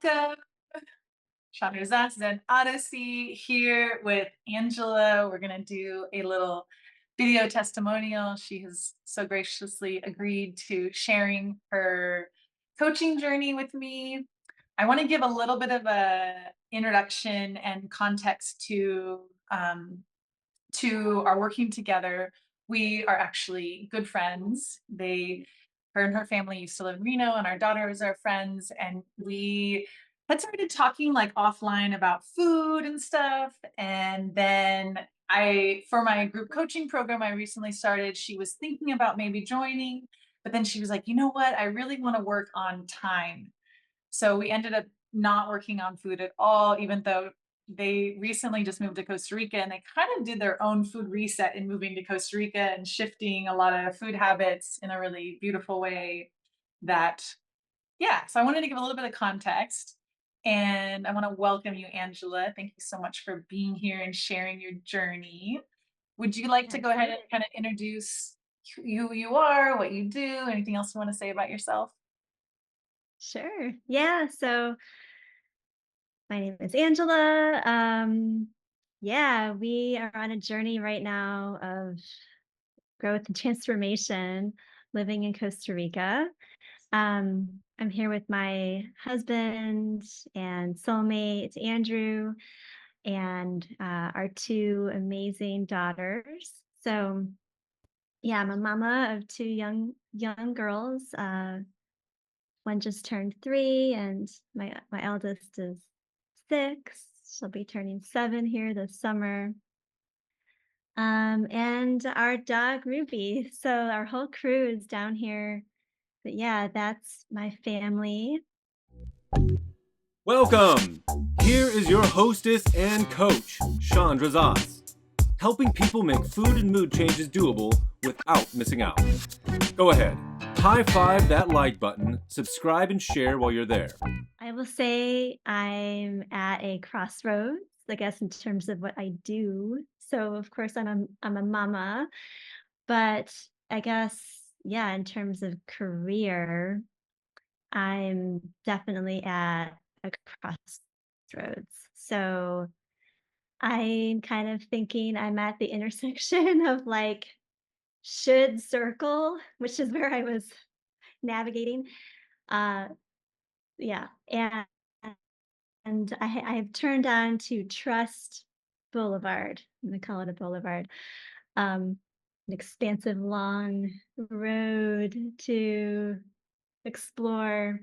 Welcome, Chandra's Zen Odyssey here with Angela. We're going to do a little video testimonial. She has so graciously agreed to sharing her coaching journey with me. I want to give a little bit of a introduction and context to our working together. We are actually good friends. Her and her family used to live in Reno, and our daughters are friends. And we had started talking like offline about food and stuff. And then for my group coaching program I recently started, she was thinking about maybe joining, but then she was like, you know what? I really want to work on time. So we ended up not working on food at all, even though they recently just moved to Costa Rica and they kind of did their own food reset in moving to Costa Rica and shifting a lot of food habits in a really beautiful way yeah. So I wanted to give a little bit of context and I want to welcome you, Angela. Thank you so much for being here and sharing your journey. Would you like to go ahead and Absolutely. kind of introduce who you are, what you do, anything else you want to say about yourself? Sure. Yeah. So my name is Angela. Yeah, we are on a journey right now of growth and transformation living in Costa Rica. I'm here with my husband and soulmate, Andrew, and our two amazing daughters. So yeah, I'm a mama of two young girls. One just turned 3, and my eldest is 6. She'll be turning 7 here this summer. And our dog, Ruby. So our whole crew is down here. But yeah, that's my family. Welcome! Here is your hostess and coach, Chandra Zas, helping people make food and mood changes doable without missing out. Go ahead, high five that like button, subscribe and share while you're there. I will say I'm at a crossroads, I guess, in terms of what I do. So of course I'm a mama, but I guess, yeah, in terms of career, I'm definitely at a crossroads. So I'm kind of thinking I'm at the intersection of like should circle, which is where I was navigating. Uh yeah. And I have turned on to Trust Boulevard. I'm gonna call it a boulevard. An expansive long road to explore.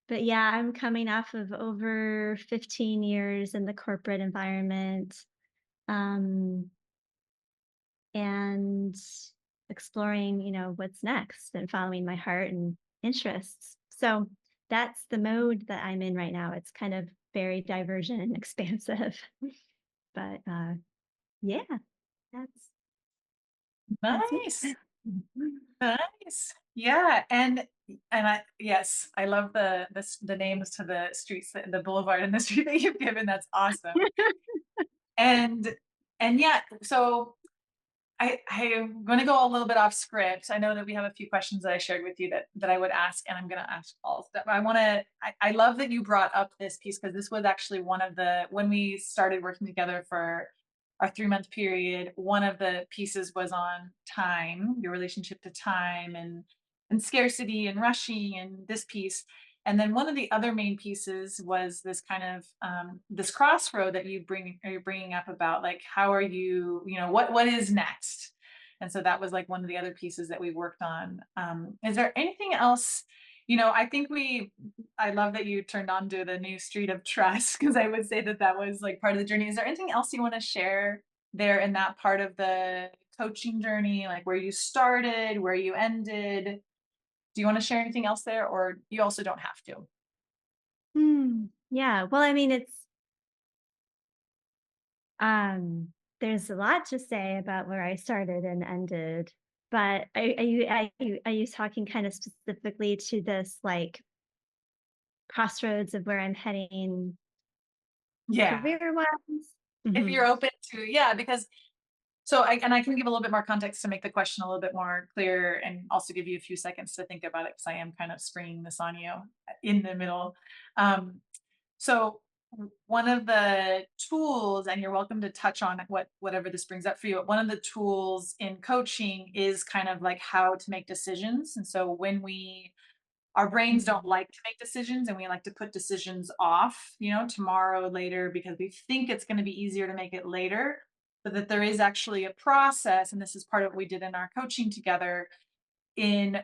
But yeah, I'm coming off of over 15 years in the corporate environment, um, and exploring, what's next and following my heart and interests. So that's the mode that I'm in right now. It's kind of very divergent and expansive. But yeah, that's that's me. Nice. Nice. Yeah, and I yes, I love the names to the streets, the boulevard and the street that you've given. That's awesome. And and yeah, so I'm going to go a little bit off script. I know that we have a few questions that I shared with you that I would ask, and I'm going to ask all of them. I love that you brought up this piece because this was actually one of the when we started working together for our 3 month period. One of the pieces was on time, your relationship to time, and scarcity and rushing, and this piece. And then one of the other main pieces was this kind of this crossroad that you're bringing up about like how are you, what is next? And so that was like one of the other pieces that we worked on. Is there anything else? I love that you turned on to the new street of trust because I would say that that was like part of the journey. Is there anything else you want to share there in that part of the coaching journey, like where you started, where you ended? Do you want to share anything else there, or you also don't have to? Yeah. Well, I mean, there's a lot to say about where I started and ended. But are you talking kind of specifically to this like crossroads of where I'm heading Yeah. career wise? If Hmm. you're open to, yeah, because So I can give a little bit more context to make the question a little bit more clear and also give you a few seconds to think about it because I am kind of springing this on you in the middle. Um, so one of the tools, and you're welcome to touch on whatever this brings up for you. One of the tools in coaching is kind of like how to make decisions. And so when we our brains don't Mhm. like to make decisions and we like to put decisions off, tomorrow, later, because we think it's going to be easier to make it later. But that there is actually a process, and this is part of what we did in our coaching together in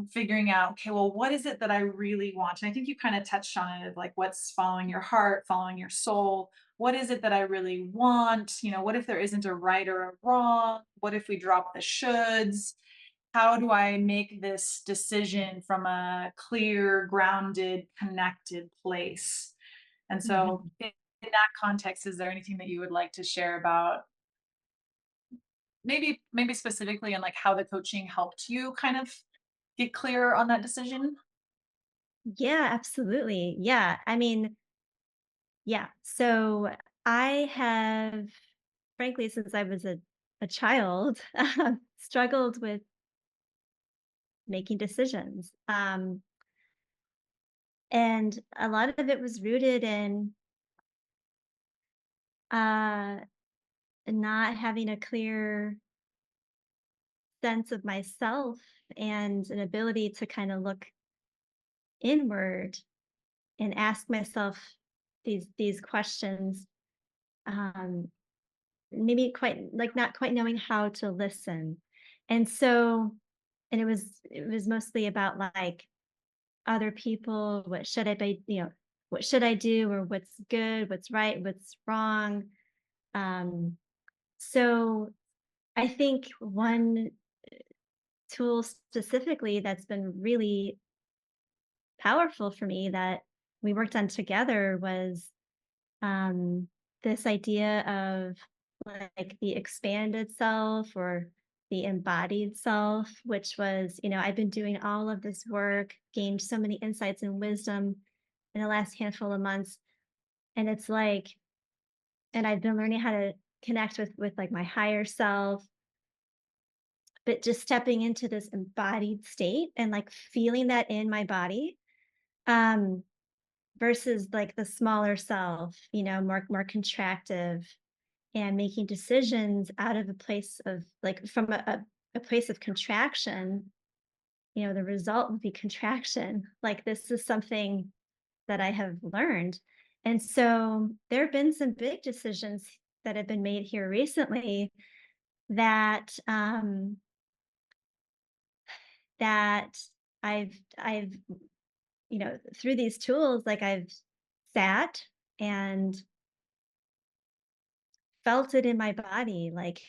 figuring out, okay, well, what is it that I really want? And I think you kind of touched on it, of like what's following your heart, following your soul. What is it that I really want? What if there isn't a right or a wrong? What if we drop the shoulds? How do I make this decision from a clear, grounded, connected place? And so, Mhm. in that context, is there anything that you would like to share about maybe specifically in like how the coaching helped you kind of get clear on that decision? Yeah, absolutely. Yeah. I mean, yeah. So I have, frankly, since I was a child, struggled with making decisions. And a lot of it was rooted in uh, not having a clear sense of myself and an ability to kind of look inward and ask myself these questions. Um, Maybe quite like not quite knowing how to listen. And so and it was mostly about like other people, what should I be, what should I do or what's good, what's right, what's wrong. Um so I think one tool specifically that's been really powerful for me that we worked on together was um, this idea of like the expanded self or the embodied self, which was, I've been doing all of this work, gained so many insights and wisdom in the last handful of months. And it's like, and I've been learning how to connect with like my higher self, but just stepping into this embodied state and like feeling that in my body. Um, versus like the smaller self, more contractive and making decisions out of a place of like from a place of contraction, the result would be contraction. Like this is something that I have learned. And so there have been some big decisions that have been made here recently that that I've through these tools like I've sat and felt it in my body, like,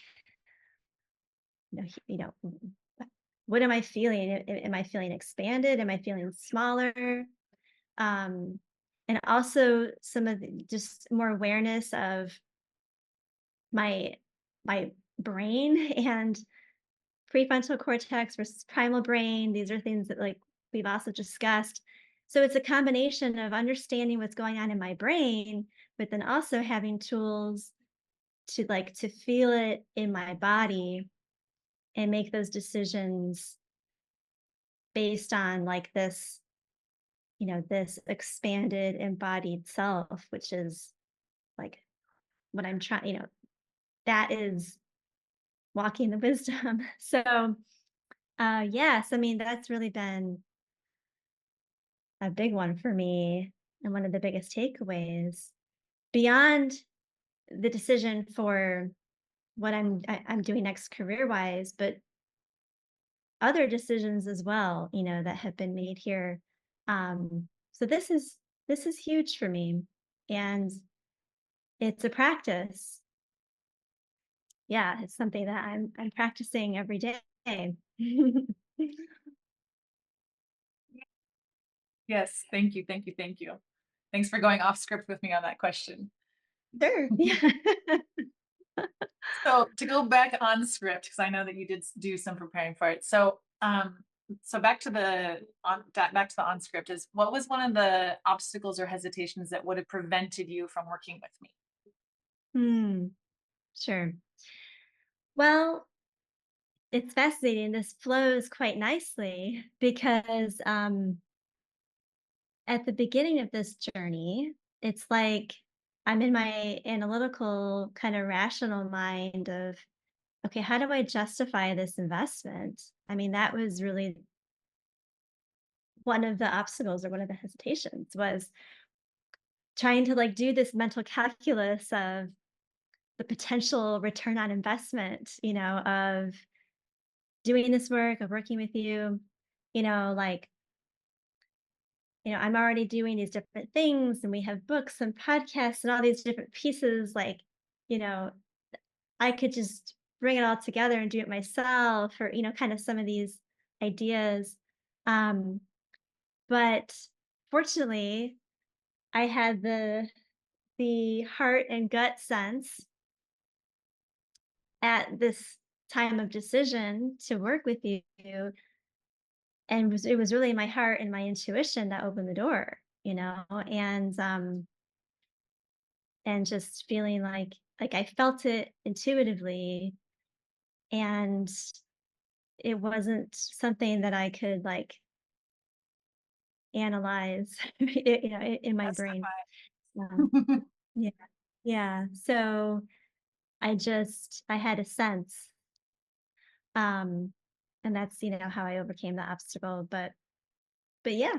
what am I feeling? Am I feeling expanded? Am I feeling smaller? Um, and also some of the, just more awareness of my my brain and prefrontal cortex versus primal brain. These are things that like we've also discussed. So it's a combination of understanding what's going on in my brain, but then also having tools to feel it in my body and make those decisions based on like this expanded embodied self, which is like what I'm trying, that is walking the wisdom. So, yes, I mean, that's really been a big one for me and one of the biggest takeaways beyond the decision for what I'm doing next career wise, but other decisions as well, that have been made here. So this is huge for me, and it's a practice. Yeah, it's something that I'm practicing every day. Yes, thank you, thank you, thank you. Thanks for going off script with me on that question. Sure. Yeah. So to go back on script, because I know that you did do some preparing for it. So back to the on script is what was one of the obstacles or hesitations that would have prevented you from working with me? Hmm. Sure. Well, it's fascinating. This flows quite nicely because at the beginning of this journey, it's like I'm in my analytical, kind of rational mind of, okay, how do I justify this investment? I mean, that was really one of the obstacles or one of the hesitations was trying to like do this mental calculus of the potential return on investment, of doing this work, of working with you, like, I'm already doing these different things and we have books and podcasts and all these different pieces. Like, you know, I could just bring it all together and do it myself or, kind of some of these ideas. Um, but fortunately, I had the heart and gut sense at this time of decision to work with you, and it was really my heart and my intuition that opened the door, and just feeling like I felt it intuitively, and it wasn't something that I could like analyze in my brain. Justify. Um, yeah, yeah. So I had a sense, um, and that's how I overcame the obstacle. But yeah,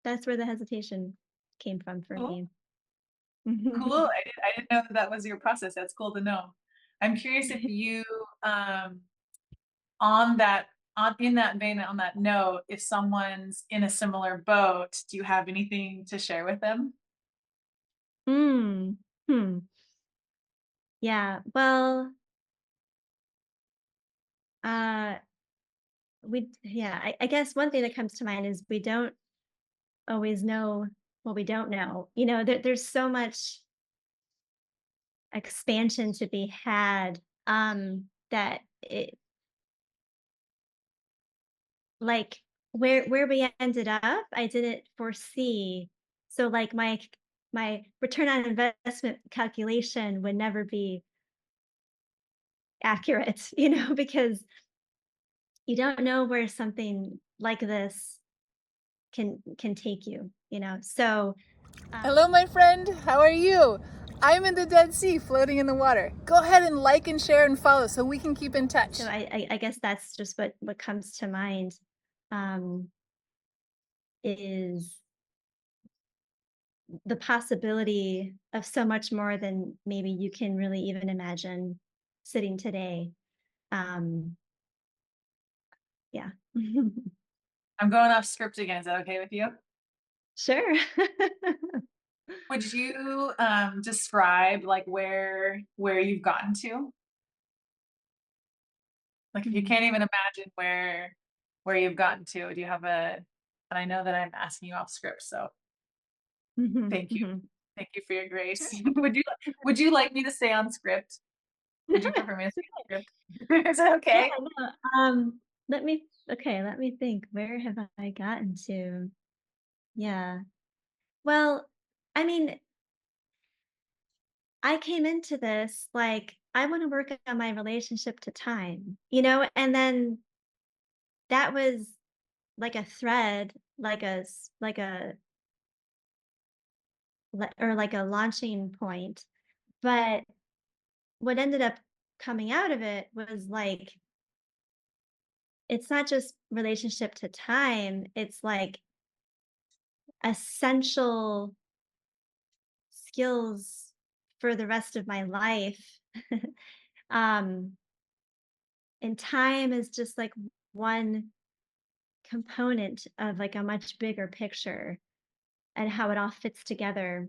that's where the hesitation came from for Cool. me. Cool. I didn't know that that was your process. That's cool to know. I'm curious if you, on that on in that vein, on that note, if someone's in a similar boat, do you have anything to share with them? Mm. Hmm. Yeah. Well, uh, I guess one thing that comes to mind is we don't always know what we don't know. There's so much expansion to be had, that it like where we ended up, I didn't foresee. So like my return on investment calculation would never be accurate, because you don't know where something like this can take you, So, Hello, my friend. How are you? I'm in the Dead Sea, floating in the water. Go ahead and like and share and follow so we can keep in touch. so I guess that's just what comes to mind, um, is the possibility of so much more than maybe you can really even imagine sitting today. Um, yeah. I'm going off script again. Is that okay with you? Sure. Would you describe like where you've gotten to? Like if you Mhm, can't even imagine where you've gotten to, do you have a and I know that I'm asking you off script, so mhm, thank you. mhm. Thank you for your Sure. grace. Would you like me to stay on script? Would you prefer me to stay on script? Is it Yeah, okay? no, let me think. Where have I gotten to? Yeah. Well, I mean, I came into this like I want to work on my relationship to time, and then that was like a thread, or like a launching point. But what ended up coming out of it was like it's not just relationship to time, it's like essential skills for the rest of my life. um and time is just like one component of like a much bigger picture and how it all fits together.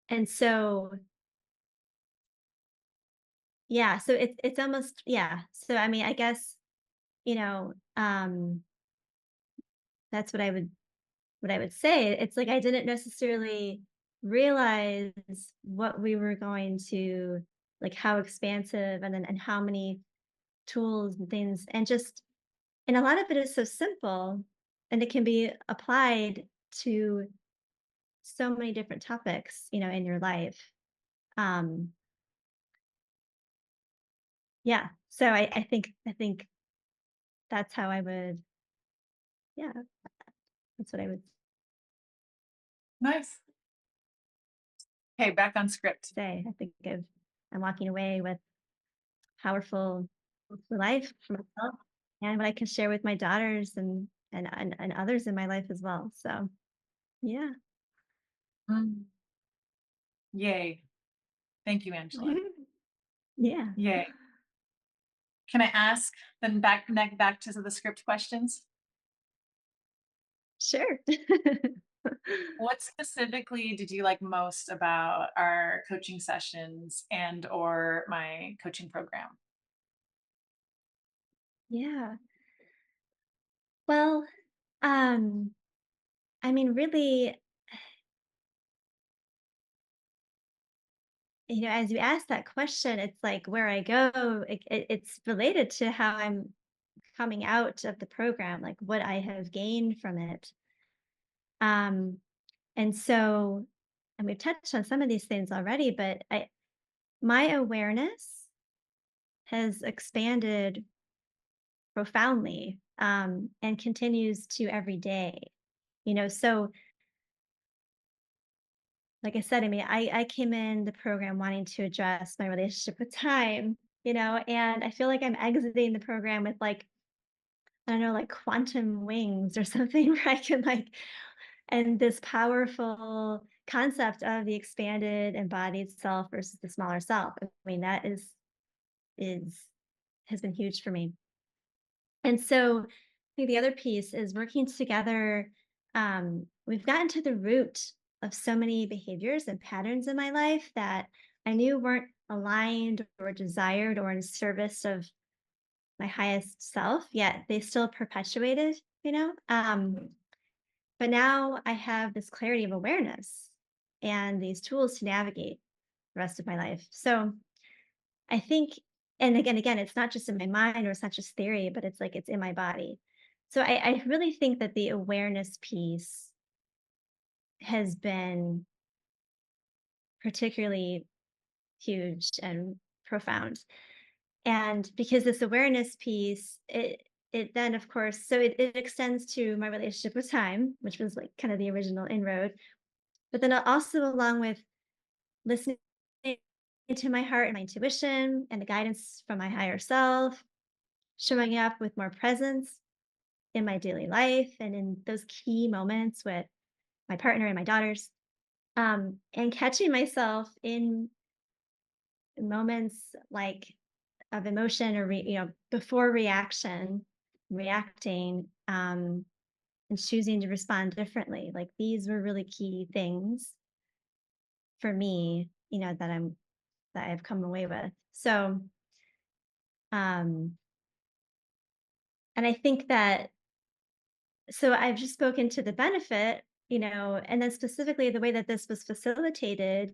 And so yeah, so it's almost, yeah. So I mean, I guess, you know, um that's what I would say. It's like I didn't necessarily realize what we were going to, like how expansive, and how many tools and things, and a lot of it is so simple, and it can be applied to so many different topics, in your life. Um yeah. So I think that's how I would, yeah, that's what I would Nice. Okay, back on script. say. I think I'm walking away with powerful for life for myself and what I can share with my daughters and others in my life as well. So yeah. Mm. Yay. Thank you, Angela. Yeah. Yay. Can I ask then back to the script questions? Sure. What specifically did you like most about our coaching sessions and or my coaching program? Yeah. Well, um, I mean, really, as you ask that question, it's like where I go, it's related to how I'm coming out of the program, like what I have gained from it. Um, and so, and we've touched on some of these things already, but my awareness has expanded profoundly, and continues to every day. So like I said, I mean, I came in the program wanting to address my relationship with time, and I feel like I'm exiting the program with like, I don't know, like quantum wings or something where I can like, and this powerful concept of the expanded embodied self versus the smaller self. I mean, that is has been huge for me. And so I think the other piece is working together. We've gotten to the root of so many behaviors and patterns in my life that I knew weren't aligned or desired or in service of my highest self, yet they still perpetuated. But now I have this clarity of awareness and these tools to navigate the rest of my life. So I think, and again, it's not just in my mind or it's not just theory, but it's like it's in my body. So I really think that the awareness piece has been particularly huge and profound. And because this awareness piece, it then of course, so it extends to my relationship with time, which was like kind of the original inroad, but then also along with listening to my heart and my intuition and the guidance from my higher self, showing up with more presence in my daily life and in those key moments with my partner and my daughters, and catching myself in moments like of emotion or before reacting, and choosing to respond differently. Like these were really key things for me, that I've come away with. So, um, and I think that, so I've just spoken to the benefit, and then specifically the way that this was facilitated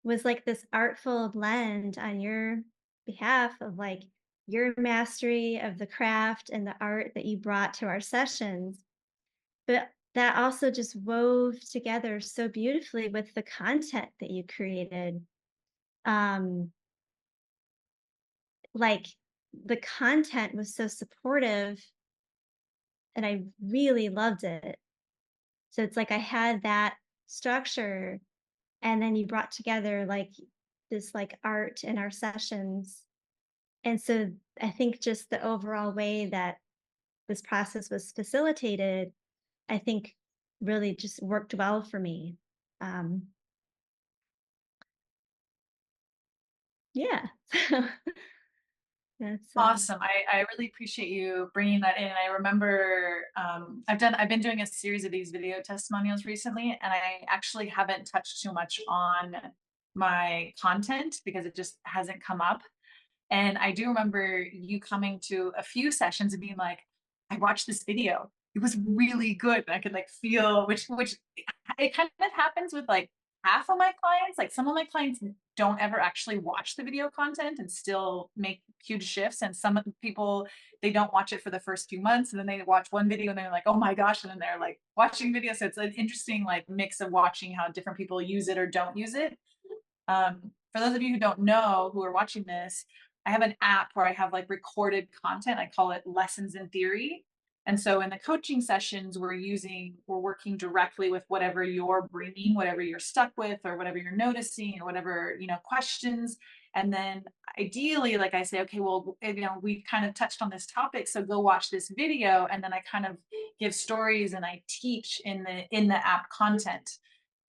was like this artful blend on your behalf of like your mastery of the craft and the art that you brought to our sessions, but that also just wove together so beautifully with the content that you created. Um, like the content was so supportive and I really loved it. So it's like I had that structure and then you brought together like this like art in our sessions. And so I think just the overall way that this process was facilitated, I think really just worked well for me. Um, yeah. That's Awesome. I really appreciate you bringing that in. I remember I've been doing a series of these video testimonials recently, and I actually haven't touched too much on my content because it just hasn't come up. And I do remember you coming to a few sessions and being like, I watched this video. It was really good. And I could like feel which it kind of happens with like half of my clients. Like some of my clients don't ever actually watch the video content and still make huge shifts. And some of the people, they don't watch it for the first few months and then they watch one video and they're like, oh my gosh. And then they're like watching videos. So it's an interesting like mix of watching how different people use it or don't use it. For those of you who don't know who are watching this, I have an app where I have like recorded content. I call it Lessons in Theory. And so in the coaching sessions, we're working directly with whatever you're bringing, whatever you're stuck with, or whatever you're noticing, or whatever, questions. And then ideally, like I say, okay, well, we kind of touched on this topic, so go watch this video. And then I kind of give stories and I teach in the app content.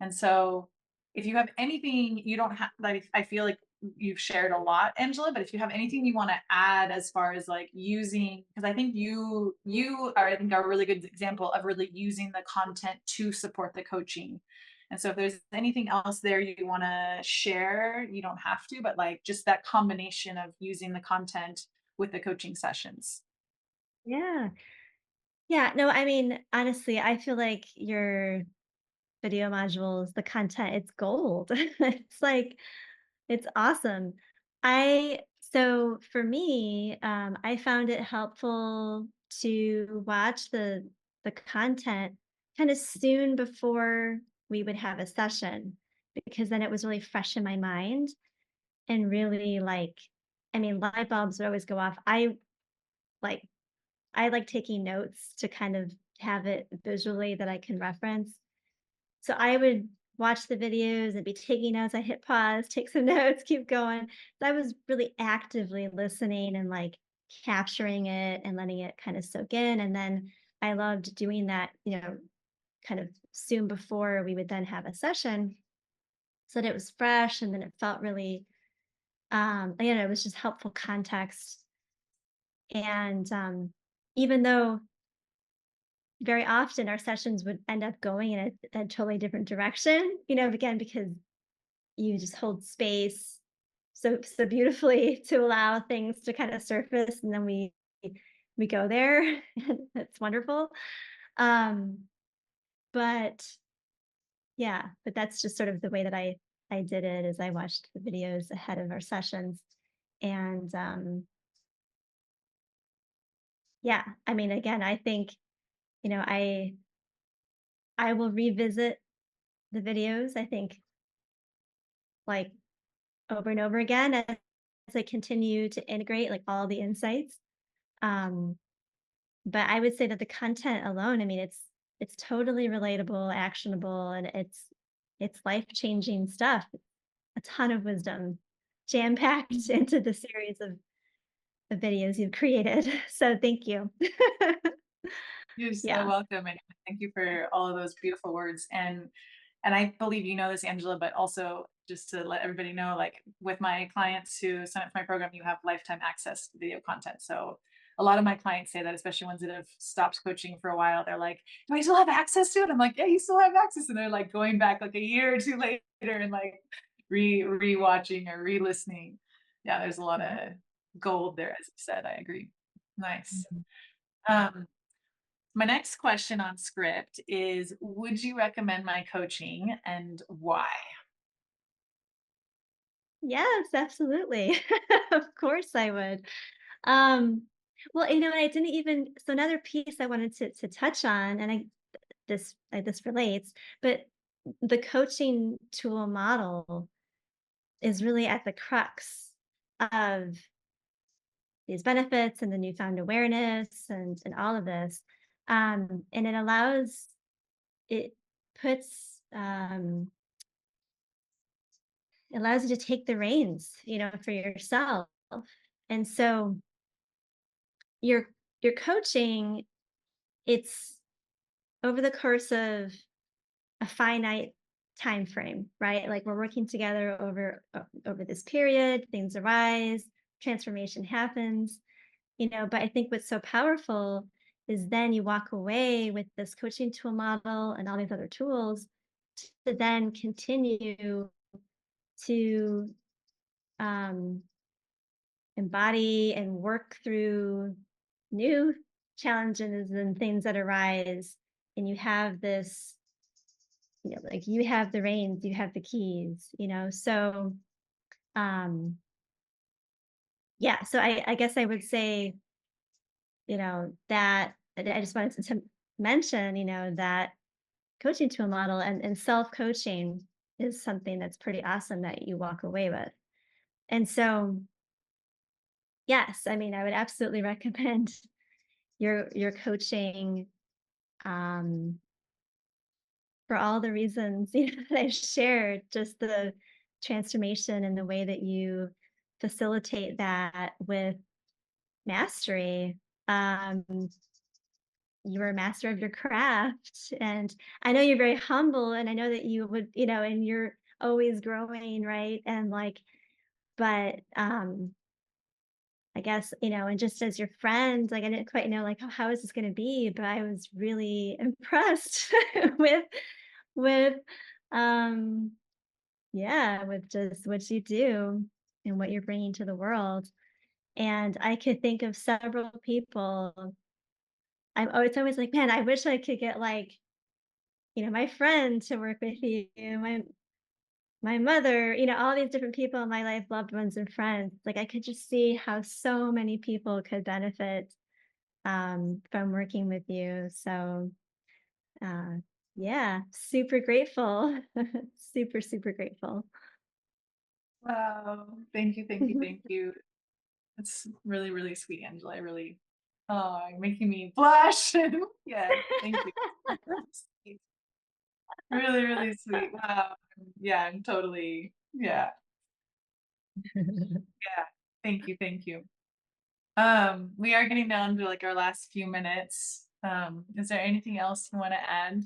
And so if you have anything, you don't have, like, I feel like you've shared a lot, Angela, but if you have anything you want to add as far as like using, because I think you are, I think, are a really good example of really using the content to support the coaching. And so if there's anything else there you want to share, you don't have to, but like just that combination of using the content with the coaching sessions. Yeah. Yeah. No, I mean, honestly, I feel like your video modules, the content, it's gold. It's like, it's awesome. So for me, I found it helpful to watch the content kind of soon before we would have a session, because then it was really fresh in my mind and really like, I mean, light bulbs would always go off. Like I like taking notes to kind of have it visually that I can reference. So I would watch the videos and be taking notes. I hit pause, take some notes, keep going. So I was really actively listening and like capturing it and letting it kind of soak in. And then I loved doing that, kind of soon before we would then have a session so that it was fresh and then it felt really, it was just helpful context. And even though very often our sessions would end up going in a totally different direction, again, because you just hold space so beautifully to allow things to kind of surface, and then we go there. That's wonderful. Um, but yeah, but that's just sort of the way that I did it, is I watched the videos ahead of our sessions. And yeah, I mean, again, I think, you know, I I will revisit the videos, I think, like, over and over again as I continue to integrate, like, all the insights. Um, but I would say that the content alone, I mean, it's totally relatable, actionable, and it's life-changing stuff. A ton of wisdom jam-packed into the series of videos you've created. So thank you. You're so Yeah. welcome, and thank you for all of those beautiful words. And I believe you know this, Angela, but also just to let everybody know, like with my clients who sign up for my program, you have lifetime access to video content. So a lot of my clients say that, especially ones that have stopped coaching for a while, they're like, "Do I still have access to it?" I'm like, "Yeah, you still have access," and they're like going back like a year or two later and like re-watching or re-listening. Yeah, there's a lot Yeah. of gold there, as you said. I agree. Nice. Mhm. Um, my next question on script is, would you recommend my coaching and why? Yes, absolutely. Of course I would. Um, well, I didn't even, so another piece I wanted to touch on, and this relates, but the coaching tool model is really at the crux of these benefits and the newfound awareness and all of this. And it puts it allows you to take the reins, for yourself. And so your your coaching, it's over the course of a finite time frame, right? Like we're working together over this period, things arise, transformation happens, but I think what's so powerful is then you walk away with this coaching tool model and all these other tools to then continue to um, embody and work through new challenges and things that arise. And you have this, like you have the reins, you have the keys, so um yeah, so I guess I would say, that I just wanted to mention, that coaching tool model and self-coaching is something that's pretty awesome that you walk away with. And so yes, I mean, I would absolutely recommend your coaching, um, for all the reasons, that I've shared, just the transformation and the way that you facilitate that with mastery. Um, you're a master of your craft, and I know you're very humble, and I know that you would, and you're always growing, right? And like, but I guess, and just as your friend, like I didn't quite know like how is this going to be, but I was really impressed with with um yeah, with just what you do and what you're bringing to the world. And I could think of several people. It's always like, man, I wish I could get like, my friend to work with you, my mother, all these different people in my life, loved ones and friends. Like I could just see how so many people could benefit from working with you. So uh yeah, super grateful. Super, super grateful. Wow. Thank you, thank you, thank you. It's really, really sweet, Angela. I really, oh, you're making me blush. Yeah, thank you. Sweet. Really, really sweet. Wow. Yeah, I'm totally, yeah, yeah. Thank you, thank you. We are getting down to like our last few minutes. Is there anything else you want to add?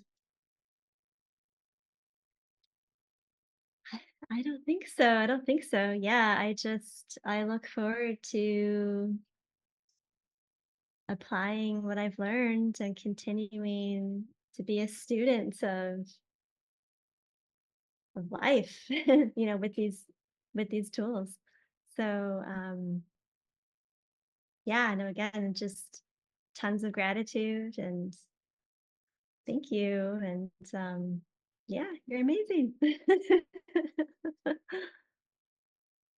I don't think so. I don't think so. Yeah, I look forward to applying what I've learned and continuing to be a student of life, with these tools. So, yeah, no, again, just tons of gratitude and thank you. And yeah, you're amazing.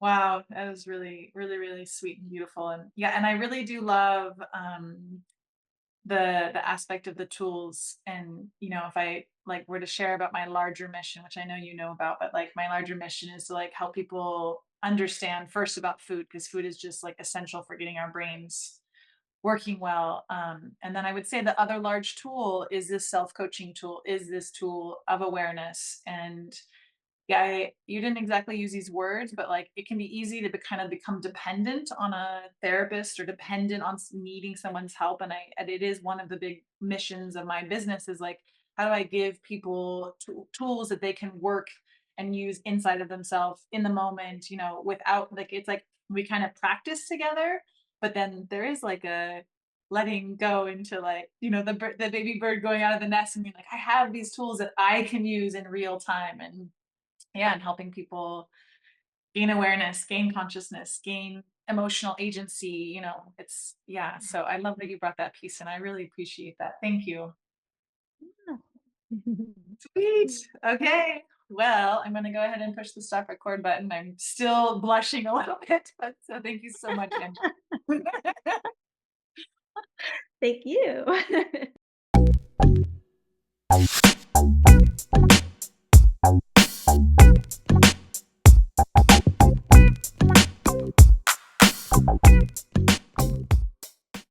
Wow, that was really, really, really sweet and beautiful. And yeah, and I really do love the aspect of the tools. And if I like were to share about my larger mission, which I know you know about, but like my larger mission is to like help people understand first about food, because food is just like essential for getting our brains working well. And then I would say the other large tool is this self-coaching tool, is this tool of awareness. And yeah, you didn't exactly use these words, but like it can be easy to kind of become dependent on a therapist or dependent on needing someone's help. And it is one of the big missions of my business is like, how do I give people tools that they can work and use inside of themselves in the moment, without like, it's like we kind of practice together, but then there is like a letting go into like, the baby bird going out of the nest and being like, I have these tools that I can use in real time. And yeah, and helping people gain awareness, gain consciousness, gain emotional agency. It's, yeah, so I love that you brought that piece and I really appreciate that. Thank you. Sweet. Okay, well, I'm going to go ahead and push the stop record button. I'm still blushing a little bit, but so thank you so much, Angela. Thank you.